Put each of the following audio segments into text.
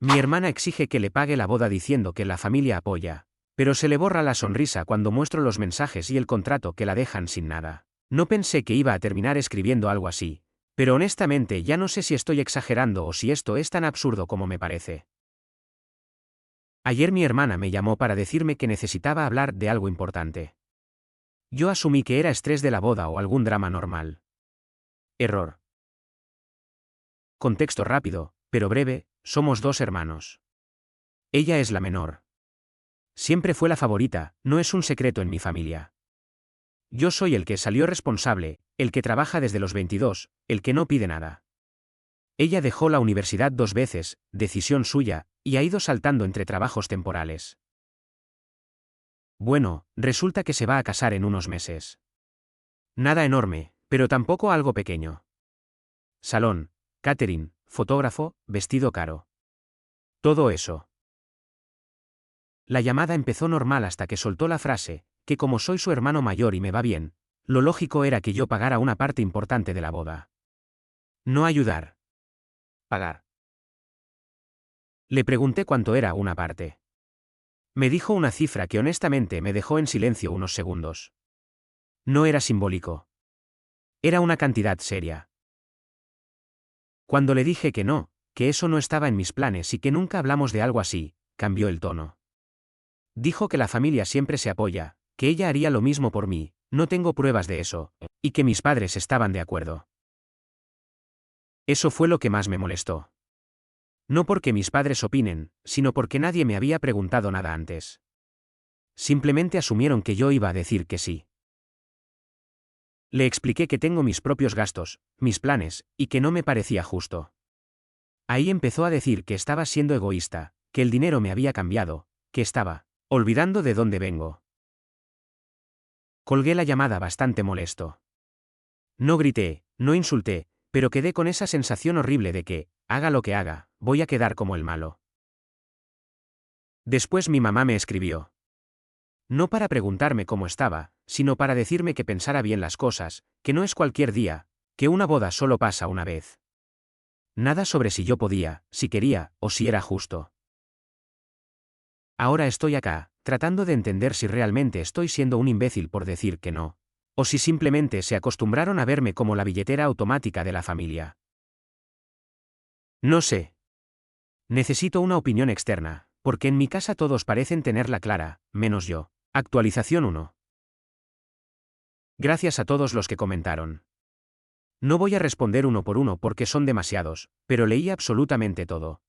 Mi hermana exige que le pague la boda diciendo que la familia apoya, pero se le borra la sonrisa cuando muestro los mensajes y el contrato que la dejan sin nada. No pensé que iba a terminar escribiendo algo así, pero honestamente ya no sé si estoy exagerando o si esto es tan absurdo como me parece. Ayer mi hermana me llamó para decirme que necesitaba hablar de algo importante. Yo asumí que era estrés de la boda o algún drama normal. Error. Contexto rápido, pero breve, somos dos hermanos. Ella es la menor. Siempre fue la favorita, no es un secreto en mi familia. Yo soy el que salió responsable, el que trabaja desde los 22, el que no pide nada. Ella dejó la universidad 2 veces, decisión suya, y ha ido saltando entre trabajos temporales. Bueno, resulta que se va a casar en unos meses. Nada enorme, pero tampoco algo pequeño. Salón, catering, fotógrafo, vestido caro. Todo eso. La llamada empezó normal hasta que soltó la frase, que como soy su hermano mayor y me va bien, lo lógico era que yo pagara una parte importante de la boda. No ayudar. Pagar. Le pregunté cuánto era una parte. Me dijo una cifra que honestamente me dejó en silencio unos segundos. No era simbólico. Era una cantidad seria. Cuando le dije que no, que eso no estaba en mis planes y que nunca hablamos de algo así, cambió el tono. Dijo que la familia siempre se apoya, que ella haría lo mismo por mí, no tengo pruebas de eso, y que mis padres estaban de acuerdo. Eso fue lo que más me molestó. No porque mis padres opinen, sino porque nadie me había preguntado nada antes. Simplemente asumieron que yo iba a decir que sí. Le expliqué que tengo mis propios gastos, mis planes, y que no me parecía justo. Ahí empezó a decir que estaba siendo egoísta, que el dinero me había cambiado, que estaba olvidando de dónde vengo. Colgué la llamada bastante molesto. No grité, no insulté, pero quedé con esa sensación horrible de que, haga lo que haga, voy a quedar como el malo. Después mi mamá me escribió. No para preguntarme cómo estaba, sino para decirme que pensara bien las cosas, que no es cualquier día, que una boda solo pasa una vez. Nada sobre si yo podía, si quería, o si era justo. Ahora estoy acá, tratando de entender si realmente estoy siendo un imbécil por decir que no, o si simplemente se acostumbraron a verme como la billetera automática de la familia. No sé. Necesito una opinión externa, porque en mi casa todos parecen tenerla clara, menos yo. Actualización 1. Gracias a todos los que comentaron. No voy a responder uno por uno porque son demasiados, pero leí absolutamente todo.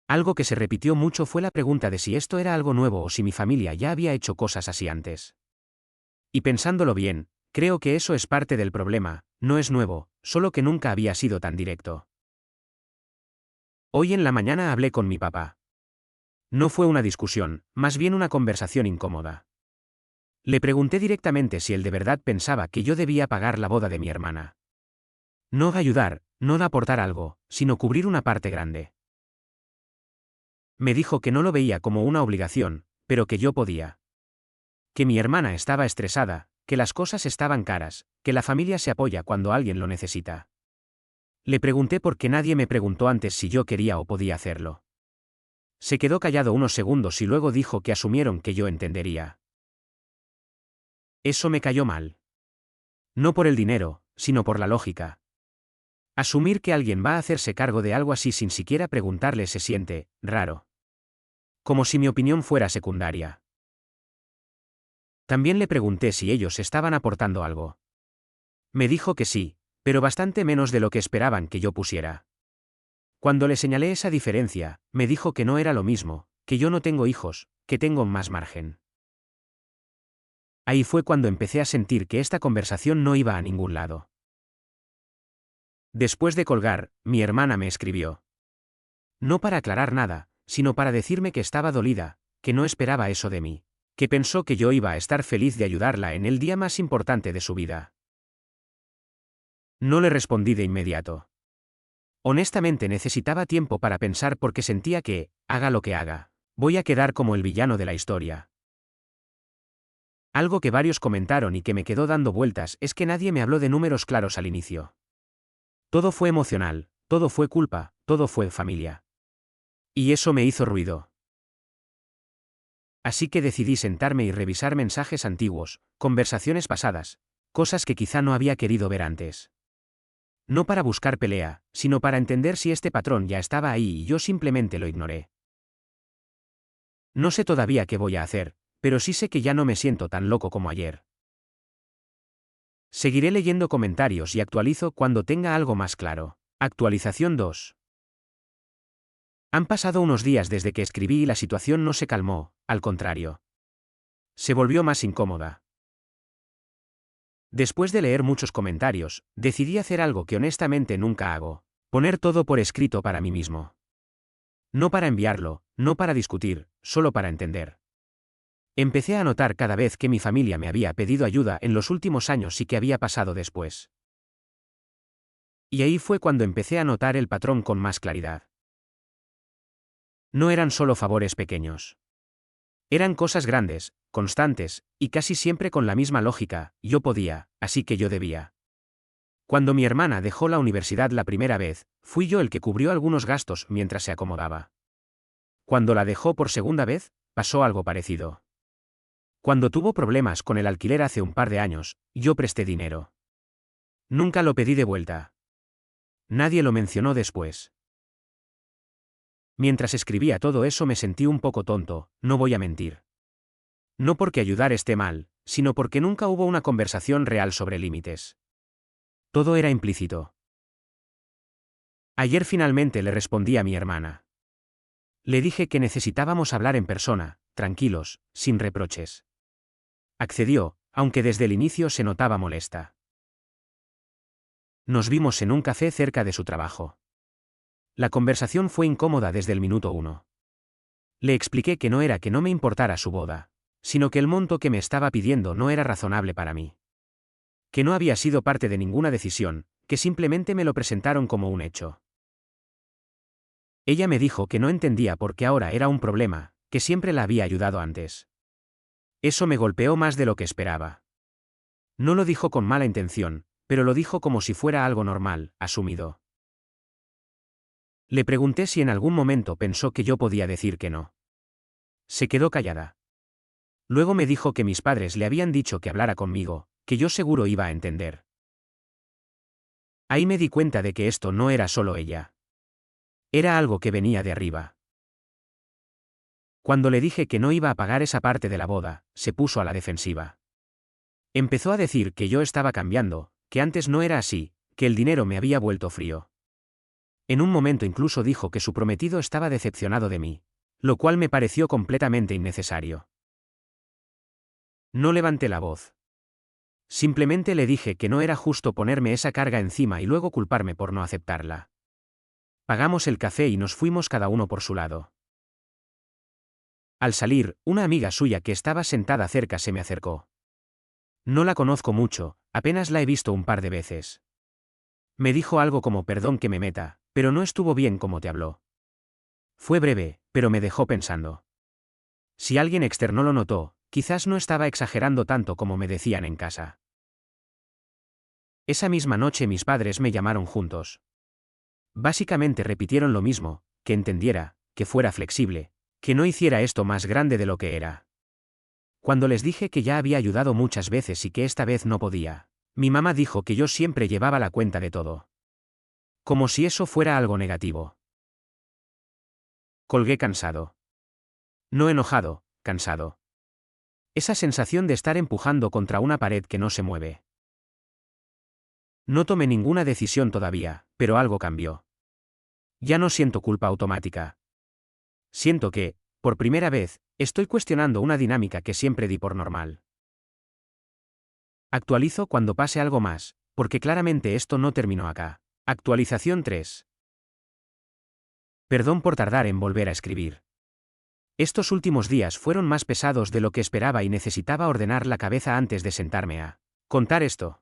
Algo que se repitió mucho fue la pregunta de si esto era algo nuevo o si mi familia ya había hecho cosas así antes. Y pensándolo bien, creo que eso es parte del problema, no es nuevo, solo que nunca había sido tan directo. Hoy en la mañana hablé con mi papá. No fue una discusión, más bien una conversación incómoda. Le pregunté directamente si él de verdad pensaba que yo debía pagar la boda de mi hermana. No ayudar, no aportar algo, sino cubrir una parte grande. Me dijo que no lo veía como una obligación, pero que yo podía. Que mi hermana estaba estresada, que las cosas estaban caras, que la familia se apoya cuando alguien lo necesita. Le pregunté por qué nadie me preguntó antes si yo quería o podía hacerlo. Se quedó callado unos segundos y luego dijo que asumieron que yo entendería. Eso me cayó mal. No por el dinero, sino por la lógica. Asumir que alguien va a hacerse cargo de algo así sin siquiera preguntarle se siente raro. Como si mi opinión fuera secundaria. También le pregunté si ellos estaban aportando algo. Me dijo que sí, pero bastante menos de lo que esperaban que yo pusiera. Cuando le señalé esa diferencia, me dijo que no era lo mismo, que yo no tengo hijos, que tengo más margen. Ahí fue cuando empecé a sentir que esta conversación no iba a ningún lado. Después de colgar, mi hermana me escribió. No para aclarar nada, sino para decirme que estaba dolida, que no esperaba eso de mí, que pensó que yo iba a estar feliz de ayudarla en el día más importante de su vida. No le respondí de inmediato. Honestamente necesitaba tiempo para pensar porque sentía que, haga lo que haga, voy a quedar como el villano de la historia. Algo que varios comentaron y que me quedó dando vueltas es que nadie me habló de números claros al inicio. Todo fue emocional, todo fue culpa, todo fue familia. Y eso me hizo ruido. Así que decidí sentarme y revisar mensajes antiguos, conversaciones pasadas, cosas que quizá no había querido ver antes. No para buscar pelea, sino para entender si este patrón ya estaba ahí y yo simplemente lo ignoré. No sé todavía qué voy a hacer, pero sí sé que ya no me siento tan loco como ayer. Seguiré leyendo comentarios y actualizo cuando tenga algo más claro. Actualización 2. Han pasado unos días desde que escribí y la situación no se calmó, al contrario. Se volvió más incómoda. Después de leer muchos comentarios, decidí hacer algo que honestamente nunca hago: poner todo por escrito para mí mismo. No para enviarlo, no para discutir, solo para entender. Empecé a notar cada vez que mi familia me había pedido ayuda en los últimos años y qué había pasado después. Y ahí fue cuando empecé a notar el patrón con más claridad. No eran solo favores pequeños. Eran cosas grandes, constantes, y casi siempre con la misma lógica: yo podía, así que yo debía. Cuando mi hermana dejó la universidad la primera vez, fui yo el que cubrió algunos gastos mientras se acomodaba. Cuando la dejó por segunda vez, pasó algo parecido. Cuando tuvo problemas con el alquiler hace un par de años, yo presté dinero. Nunca lo pedí de vuelta. Nadie lo mencionó después. Mientras escribía todo eso me sentí un poco tonto, no voy a mentir. No porque ayudar esté mal, sino porque nunca hubo una conversación real sobre límites. Todo era implícito. Ayer finalmente le respondí a mi hermana. Le dije que necesitábamos hablar en persona, tranquilos, sin reproches. Accedió, aunque desde el inicio se notaba molesta. Nos vimos en un café cerca de su trabajo. La conversación fue incómoda desde el minuto 1. Le expliqué que no era que no me importara su boda, sino que el monto que me estaba pidiendo no era razonable para mí. Que no había sido parte de ninguna decisión, que simplemente me lo presentaron como un hecho. Ella me dijo que no entendía por qué ahora era un problema, que siempre la había ayudado antes. Eso me golpeó más de lo que esperaba. No lo dijo con mala intención, pero lo dijo como si fuera algo normal, asumido. Le pregunté si en algún momento pensó que yo podía decir que no. Se quedó callada. Luego me dijo que mis padres le habían dicho que hablara conmigo, que yo seguro iba a entender. Ahí me di cuenta de que esto no era solo ella. Era algo que venía de arriba. Cuando le dije que no iba a pagar esa parte de la boda, se puso a la defensiva. Empezó a decir que yo estaba cambiando, que antes no era así, que el dinero me había vuelto frío. En un momento incluso dijo que su prometido estaba decepcionado de mí, lo cual me pareció completamente innecesario. No levanté la voz. Simplemente le dije que no era justo ponerme esa carga encima y luego culparme por no aceptarla. Pagamos el café y nos fuimos cada uno por su lado. Al salir, una amiga suya que estaba sentada cerca se me acercó. No la conozco mucho, apenas la he visto un par de veces. Me dijo algo como: perdón que me meta, pero no estuvo bien como te habló. Fue breve, pero me dejó pensando. Si alguien externo lo notó, quizás no estaba exagerando tanto como me decían en casa. Esa misma noche mis padres me llamaron juntos. Básicamente repitieron lo mismo: que entendiera, que fuera flexible, que no hiciera esto más grande de lo que era. Cuando les dije que ya había ayudado muchas veces y que esta vez no podía, mi mamá dijo que yo siempre llevaba la cuenta de todo. Como si eso fuera algo negativo. Colgué cansado. No enojado, cansado. Esa sensación de estar empujando contra una pared que no se mueve. No tomé ninguna decisión todavía, pero algo cambió. Ya no siento culpa automática. Siento que, por primera vez, estoy cuestionando una dinámica que siempre di por normal. Actualizo cuando pase algo más, porque claramente esto no terminó acá. Actualización 3. Perdón por tardar en volver a escribir. Estos últimos días fueron más pesados de lo que esperaba y necesitaba ordenar la cabeza antes de sentarme a contar esto.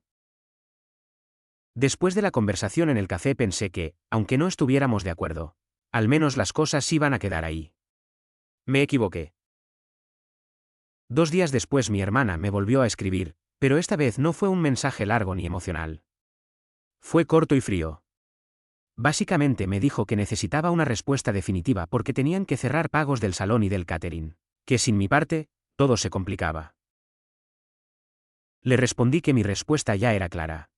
Después de la conversación en el café pensé que, aunque no estuviéramos de acuerdo, al menos las cosas iban a quedar ahí. Me equivoqué. 2 días después mi hermana me volvió a escribir, pero esta vez no fue un mensaje largo ni emocional. Fue corto y frío. Básicamente me dijo que necesitaba una respuesta definitiva porque tenían que cerrar pagos del salón y del catering, que sin mi parte, todo se complicaba. Le respondí que mi respuesta ya era clara.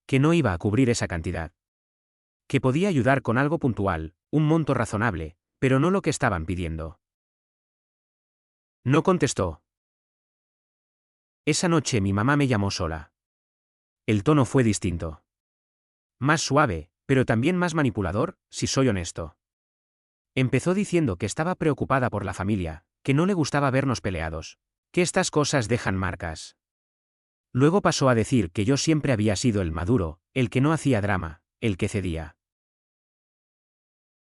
Que no iba a cubrir esa cantidad. Que podía ayudar con algo puntual, un monto razonable, pero no lo que estaban pidiendo. No contestó. Esa noche mi mamá me llamó sola. El tono fue distinto. Más suave, pero también más manipulador, si soy honesto. Empezó diciendo que estaba preocupada por la familia, que no le gustaba vernos peleados, que estas cosas dejan marcas. Luego pasó a decir que yo siempre había sido el maduro, el que no hacía drama, el que cedía.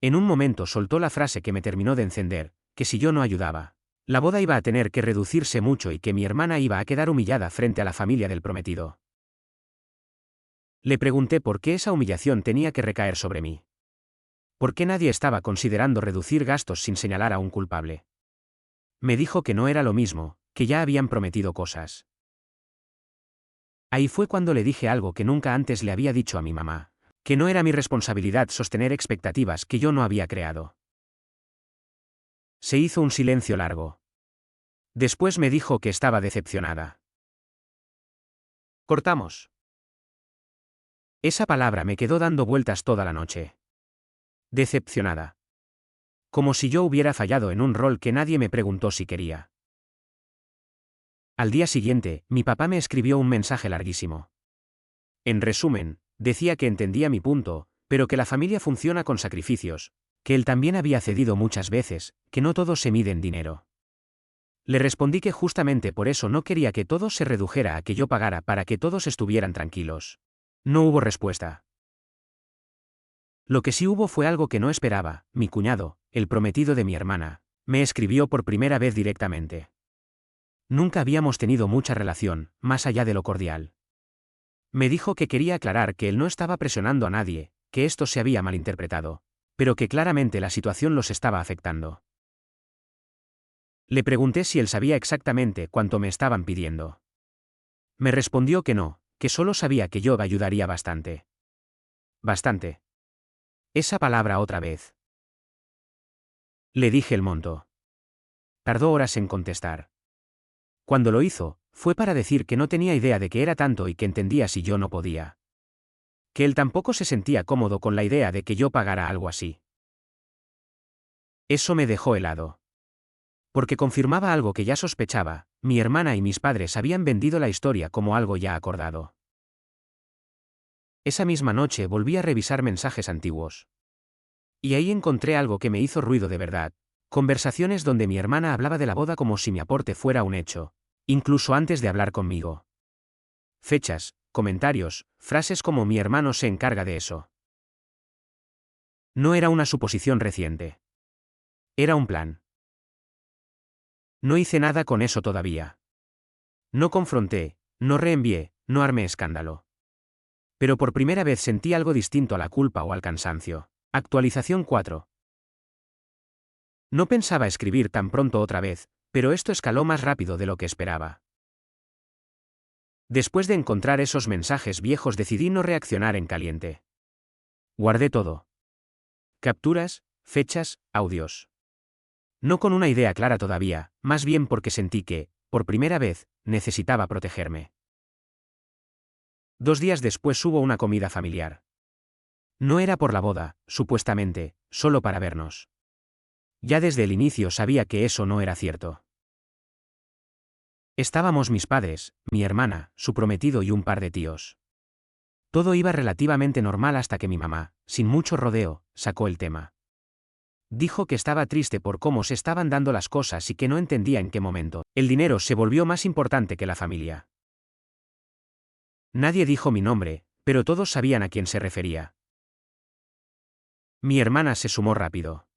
En un momento soltó la frase que me terminó de encender, que si yo no ayudaba, la boda iba a tener que reducirse mucho y que mi hermana iba a quedar humillada frente a la familia del prometido. Le pregunté por qué esa humillación tenía que recaer sobre mí. ¿Por qué nadie estaba considerando reducir gastos sin señalar a un culpable? Me dijo que no era lo mismo, que ya habían prometido cosas. Ahí fue cuando le dije algo que nunca antes le había dicho a mi mamá, que no era mi responsabilidad sostener expectativas que yo no había creado. Se hizo un silencio largo. Después me dijo que estaba decepcionada. Cortamos. Esa palabra me quedó dando vueltas toda la noche. Decepcionada. Como si yo hubiera fallado en un rol que nadie me preguntó si quería. Al día siguiente, mi papá me escribió un mensaje larguísimo. En resumen, decía que entendía mi punto, pero que la familia funciona con sacrificios, que él también había cedido muchas veces, que no todo se mide en dinero. Le respondí que justamente por eso no quería que todo se redujera a que yo pagara para que todos estuvieran tranquilos. No hubo respuesta. Lo que sí hubo fue algo que no esperaba. Mi cuñado, el prometido de mi hermana, me escribió por primera vez directamente. Nunca habíamos tenido mucha relación, más allá de lo cordial. Me dijo que quería aclarar que él no estaba presionando a nadie, que esto se había malinterpretado, pero que claramente la situación los estaba afectando. Le pregunté si él sabía exactamente cuánto me estaban pidiendo. Me respondió que no, que solo sabía que yo ayudaría bastante. Bastante. Esa palabra otra vez. Le dije el monto. Tardó horas en contestar. Cuando lo hizo, fue para decir que no tenía idea de que era tanto y que entendía si yo no podía. Que él tampoco se sentía cómodo con la idea de que yo pagara algo así. Eso me dejó helado. Porque confirmaba algo que ya sospechaba, mi hermana y mis padres habían vendido la historia como algo ya acordado. Esa misma noche volví a revisar mensajes antiguos. Y ahí encontré algo que me hizo ruido de verdad, conversaciones donde mi hermana hablaba de la boda como si mi aporte fuera un hecho, incluso antes de hablar conmigo. Fechas, comentarios, frases como mi hermano se encarga de eso. No era una suposición reciente. Era un plan. No hice nada con eso todavía. No confronté, no reenvié, no armé escándalo. Pero por primera vez sentí algo distinto a la culpa o al cansancio. Actualización 4. No pensaba escribir tan pronto otra vez, pero esto escaló más rápido de lo que esperaba. Después de encontrar esos mensajes viejos decidí no reaccionar en caliente. Guardé todo. Capturas, fechas, audios. No con una idea clara todavía, más bien porque sentí que, por primera vez, necesitaba protegerme. 2 días después hubo una comida familiar. No era por la boda, supuestamente, solo para vernos. Ya desde el inicio sabía que eso no era cierto. Estábamos mis padres, mi hermana, su prometido y un par de tíos. Todo iba relativamente normal hasta que mi mamá, sin mucho rodeo, sacó el tema. Dijo que estaba triste por cómo se estaban dando las cosas y que no entendía en qué momento el dinero se volvió más importante que la familia. Nadie dijo mi nombre, pero todos sabían a quién se refería. Mi hermana se sumó rápido.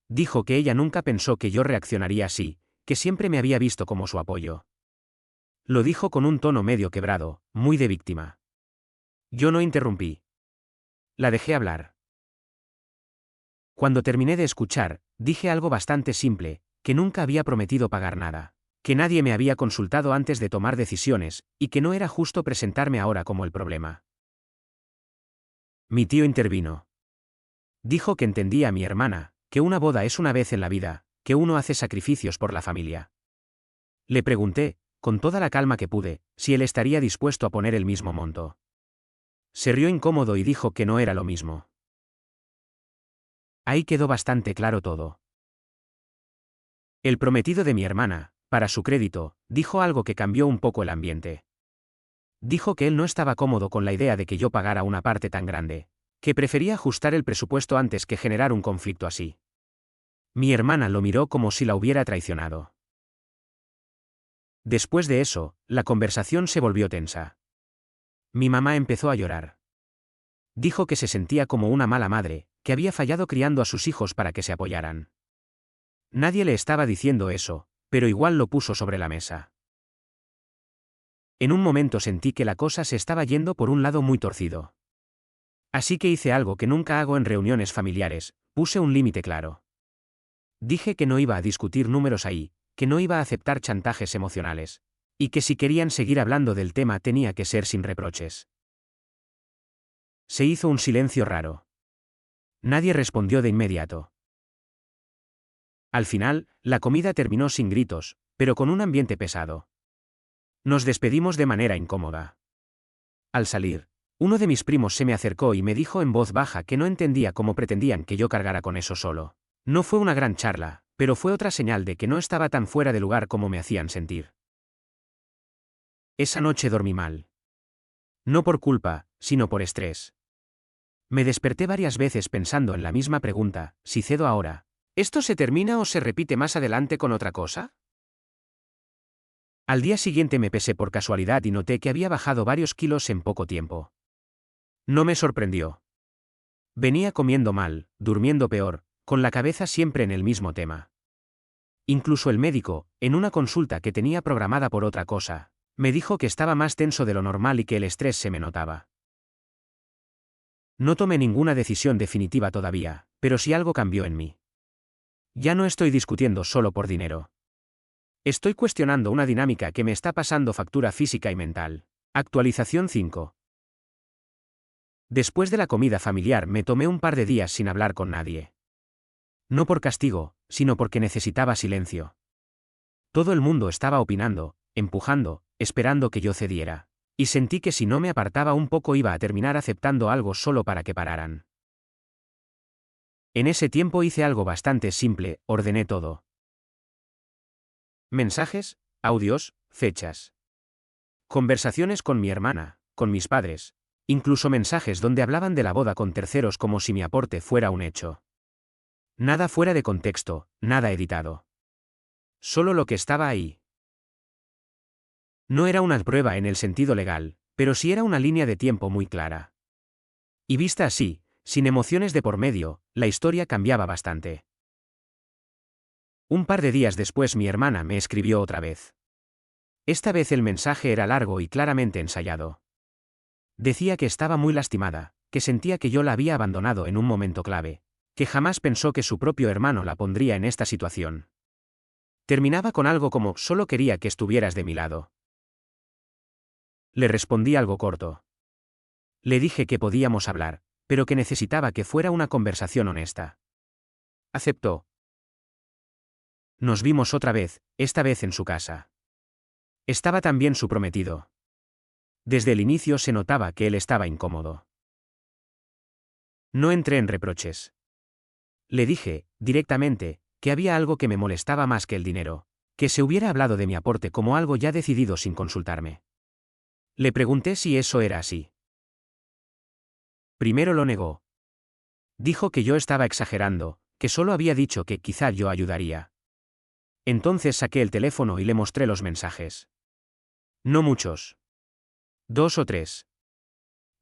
Dijo que ella nunca pensó que yo reaccionaría así, que siempre me había visto como su apoyo. Lo dijo con un tono medio quebrado, muy de víctima. Yo no interrumpí. La dejé hablar. Cuando terminé de escuchar, dije algo bastante simple, que nunca había prometido pagar nada, que nadie me había consultado antes de tomar decisiones, y que no era justo presentarme ahora como el problema. Mi tío intervino. Dijo que entendía a mi hermana, que una boda es una vez en la vida, que uno hace sacrificios por la familia. Le pregunté, con toda la calma que pude, si él estaría dispuesto a poner el mismo monto. Se rió incómodo y dijo que no era lo mismo. Ahí quedó bastante claro todo. El prometido de mi hermana, para su crédito, dijo algo que cambió un poco el ambiente. Dijo que él no estaba cómodo con la idea de que yo pagara una parte tan grande, que prefería ajustar el presupuesto antes que generar un conflicto así. Mi hermana lo miró como si la hubiera traicionado. Después de eso, la conversación se volvió tensa. Mi mamá empezó a llorar. Dijo que se sentía como una mala madre, que había fallado criando a sus hijos para que se apoyaran. Nadie le estaba diciendo eso, pero igual lo puso sobre la mesa. En un momento sentí que la cosa se estaba yendo por un lado muy torcido. Así que hice algo que nunca hago en reuniones familiares, puse un límite claro. Dije que no iba a discutir números ahí, que no iba a aceptar chantajes emocionales, y que si querían seguir hablando del tema tenía que ser sin reproches. Se hizo un silencio raro. Nadie respondió de inmediato. Al final, la comida terminó sin gritos, pero con un ambiente pesado. Nos despedimos de manera incómoda. Al salir, uno de mis primos se me acercó y me dijo en voz baja que no entendía cómo pretendían que yo cargara con eso solo. No fue una gran charla, pero fue otra señal de que no estaba tan fuera de lugar como me hacían sentir. Esa noche dormí mal. No por culpa, sino por estrés. Me desperté varias veces pensando en la misma pregunta: si cedo ahora, ¿esto se termina o se repite más adelante con otra cosa? Al día siguiente me pesé por casualidad y noté que había bajado varios kilos en poco tiempo. No me sorprendió. Venía comiendo mal, durmiendo peor, con la cabeza siempre en el mismo tema. Incluso el médico, en una consulta que tenía programada por otra cosa, me dijo que estaba más tenso de lo normal y que el estrés se me notaba. No tomé ninguna decisión definitiva todavía, pero sí algo cambió en mí. Ya no estoy discutiendo solo por dinero. Estoy cuestionando una dinámica que me está pasando factura física y mental. Actualización 5. Después de la comida familiar me tomé un par de días sin hablar con nadie. No por castigo, sino porque necesitaba silencio. Todo el mundo estaba opinando, empujando, esperando que yo cediera. Y sentí que si no me apartaba un poco iba a terminar aceptando algo solo para que pararan. En ese tiempo hice algo bastante simple: ordené todo. Mensajes, audios, fechas. Conversaciones con mi hermana, con mis padres. Incluso mensajes donde hablaban de la boda con terceros como si mi aporte fuera un hecho. Nada fuera de contexto, nada editado. Solo lo que estaba ahí. No era una prueba en el sentido legal, pero sí era una línea de tiempo muy clara. Y vista así, sin emociones de por medio, la historia cambiaba bastante. Un par de días después mi hermana me escribió otra vez. Esta vez el mensaje era largo y claramente ensayado. Decía que estaba muy lastimada, que sentía que yo la había abandonado en un momento clave, que jamás pensó que su propio hermano la pondría en esta situación. Terminaba con algo como: solo quería que estuvieras de mi lado. Le respondí algo corto. Le dije que podíamos hablar, pero que necesitaba que fuera una conversación honesta. Aceptó. Nos vimos otra vez, esta vez en su casa. Estaba también su prometido. Desde el inicio se notaba que él estaba incómodo. No entré en reproches. Le dije, directamente, que había algo que me molestaba más que el dinero, que se hubiera hablado de mi aporte como algo ya decidido sin consultarme. Le pregunté si eso era así. Primero lo negó. Dijo que yo estaba exagerando, que solo había dicho que quizá yo ayudaría. Entonces saqué el teléfono y le mostré los mensajes. No muchos. 2 o 3.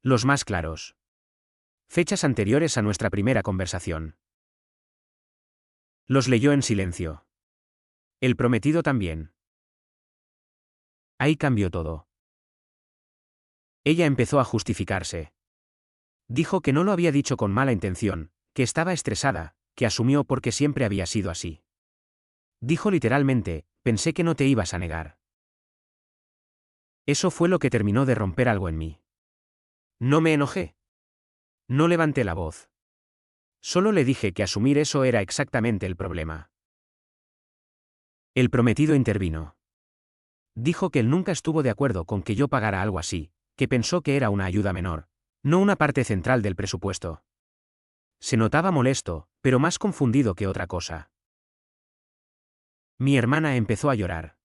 Los más claros. Fechas anteriores a nuestra primera conversación. Los leyó en silencio. El prometido también. Ahí cambió todo. Ella empezó a justificarse. Dijo que no lo había dicho con mala intención, que estaba estresada, que asumió porque siempre había sido así. Dijo literalmente: pensé que no te ibas a negar. Eso fue lo que terminó de romper algo en mí. No me enojé. No levanté la voz. Solo le dije que asumir eso era exactamente el problema. El prometido intervino. Dijo que él nunca estuvo de acuerdo con que yo pagara algo así, que pensó que era una ayuda menor, no una parte central del presupuesto. Se notaba molesto, pero más confundido que otra cosa. Mi hermana empezó a llorar.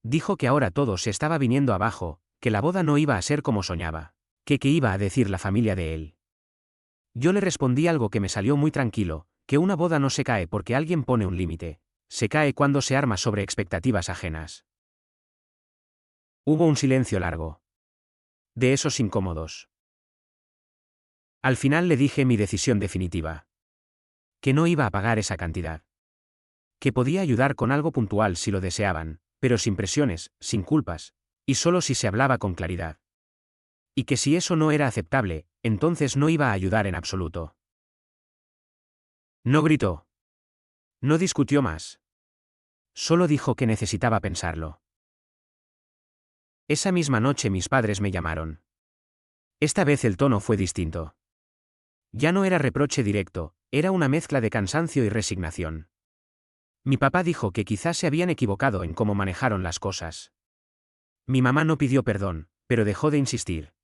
Dijo que ahora todo se estaba viniendo abajo, que la boda no iba a ser como soñaba, que qué iba a decir la familia de él. Yo le respondí algo que me salió muy tranquilo, que una boda no se cae porque alguien pone un límite, se cae cuando se arma sobre expectativas ajenas. Hubo un silencio largo. De esos incómodos. Al final le dije mi decisión definitiva. Que no iba a pagar esa cantidad. Que podía ayudar con algo puntual si lo deseaban, pero sin presiones, sin culpas, y solo si se hablaba con claridad. Y que si eso no era aceptable, entonces no iba a ayudar en absoluto. No gritó. No discutió más. Solo dijo que necesitaba pensarlo. Esa misma noche mis padres me llamaron. Esta vez el tono fue distinto. Ya no era reproche directo, era una mezcla de cansancio y resignación. Mi papá dijo que quizás se habían equivocado en cómo manejaron las cosas. Mi mamá no pidió perdón, pero dejó de insistir.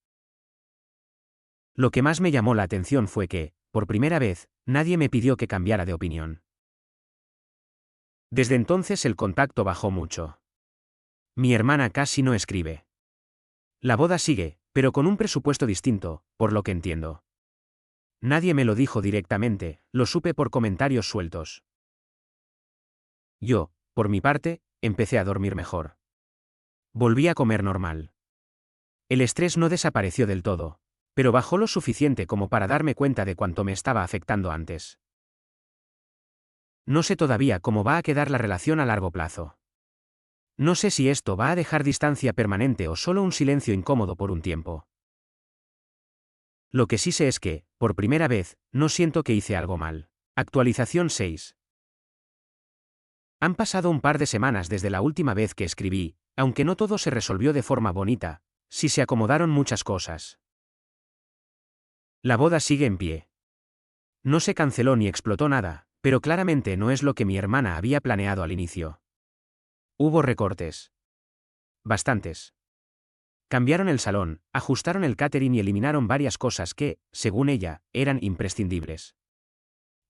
Lo que más me llamó la atención fue que, por primera vez, nadie me pidió que cambiara de opinión. Desde entonces el contacto bajó mucho. Mi hermana casi no escribe. La boda sigue, pero con un presupuesto distinto, por lo que entiendo. Nadie me lo dijo directamente, lo supe por comentarios sueltos. Yo, por mi parte, empecé a dormir mejor. Volví a comer normal. El estrés no desapareció del todo, pero bajó lo suficiente como para darme cuenta de cuánto me estaba afectando antes. No sé todavía cómo va a quedar la relación a largo plazo. No sé si esto va a dejar distancia permanente o solo un silencio incómodo por un tiempo. Lo que sí sé es que, por primera vez, no siento que hice algo mal. Actualización 6. Han pasado un par de semanas desde la última vez que escribí, aunque no todo se resolvió de forma bonita, sí se acomodaron muchas cosas. La boda sigue en pie. No se canceló ni explotó nada, pero claramente no es lo que mi hermana había planeado al inicio. Hubo recortes. Bastantes. Cambiaron el salón, ajustaron el catering y eliminaron varias cosas que, según ella, eran imprescindibles.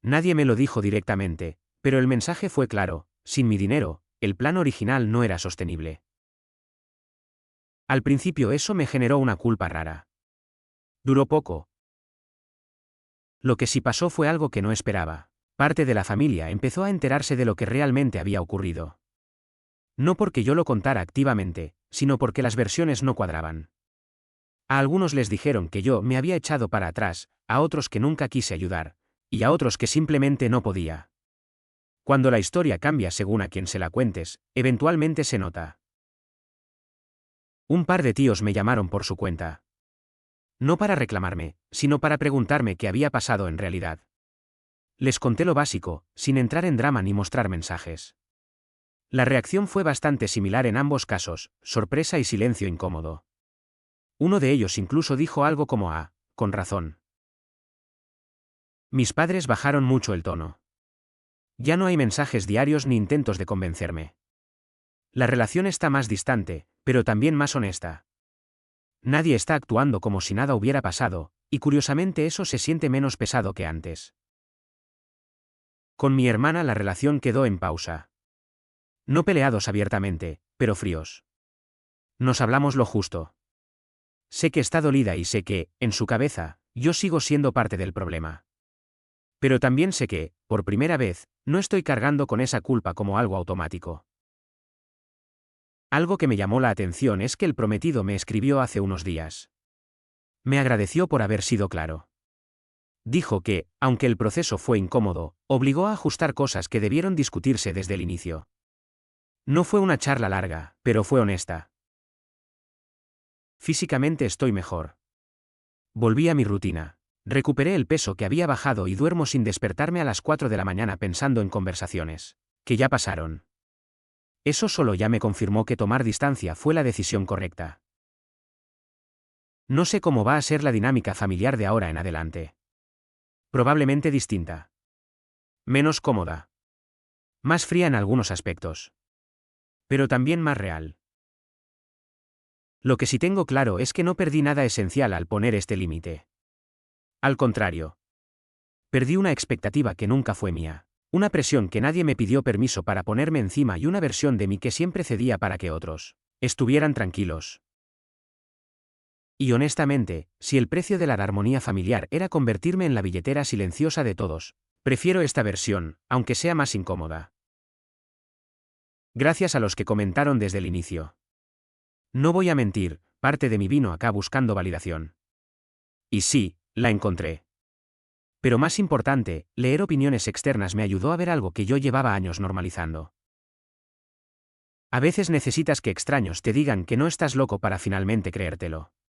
Nadie me lo dijo directamente, pero el mensaje fue claro: sin mi dinero, el plan original no era sostenible. Al principio eso me generó una culpa rara. Duró poco. Lo que sí pasó fue algo que no esperaba. Parte de la familia empezó a enterarse de lo que realmente había ocurrido. No porque yo lo contara activamente, sino porque las versiones no cuadraban. A algunos les dijeron que yo me había echado para atrás, a otros que nunca quise ayudar, y a otros que simplemente no podía. Cuando la historia cambia según a quien se la cuentes, eventualmente se nota. Un par de tíos me llamaron por su cuenta. No para reclamarme, sino para preguntarme qué había pasado en realidad. Les conté lo básico, sin entrar en drama ni mostrar mensajes. La reacción fue bastante similar en ambos casos: sorpresa y silencio incómodo. Uno de ellos incluso dijo algo como: ah, con razón. Mis padres bajaron mucho el tono. Ya no hay mensajes diarios ni intentos de convencerme. La relación está más distante, pero también más honesta. Nadie está actuando como si nada hubiera pasado, y curiosamente eso se siente menos pesado que antes. Con mi hermana la relación quedó en pausa. No peleados abiertamente, pero fríos. Nos hablamos lo justo. Sé que está dolida y sé que, en su cabeza, yo sigo siendo parte del problema. Pero también sé que, por primera vez, no estoy cargando con esa culpa como algo automático. Algo que me llamó la atención es que el prometido me escribió hace unos días. Me agradeció por haber sido claro. Dijo que, aunque el proceso fue incómodo, obligó a ajustar cosas que debieron discutirse desde el inicio. No fue una charla larga, pero fue honesta. Físicamente estoy mejor. Volví a mi rutina. Recuperé el peso que había bajado y duermo sin despertarme a las 4 de la mañana pensando en conversaciones que ya pasaron. Eso solo ya me confirmó que tomar distancia fue la decisión correcta. No sé cómo va a ser la dinámica familiar de ahora en adelante. Probablemente distinta. Menos cómoda. Más fría en algunos aspectos. Pero también más real. Lo que sí tengo claro es que no perdí nada esencial al poner este límite. Al contrario. Perdí una expectativa que nunca fue mía. Una presión que nadie me pidió permiso para ponerme encima y una versión de mí que siempre cedía para que otros estuvieran tranquilos. Y honestamente, si el precio de la armonía familiar era convertirme en la billetera silenciosa de todos, prefiero esta versión, aunque sea más incómoda. Gracias a los que comentaron desde el inicio. No voy a mentir, parte de mí vino acá buscando validación. Y sí, la encontré. Pero más importante, leer opiniones externas me ayudó a ver algo que yo llevaba años normalizando. A veces necesitas que extraños te digan que no estás loco para finalmente creértelo.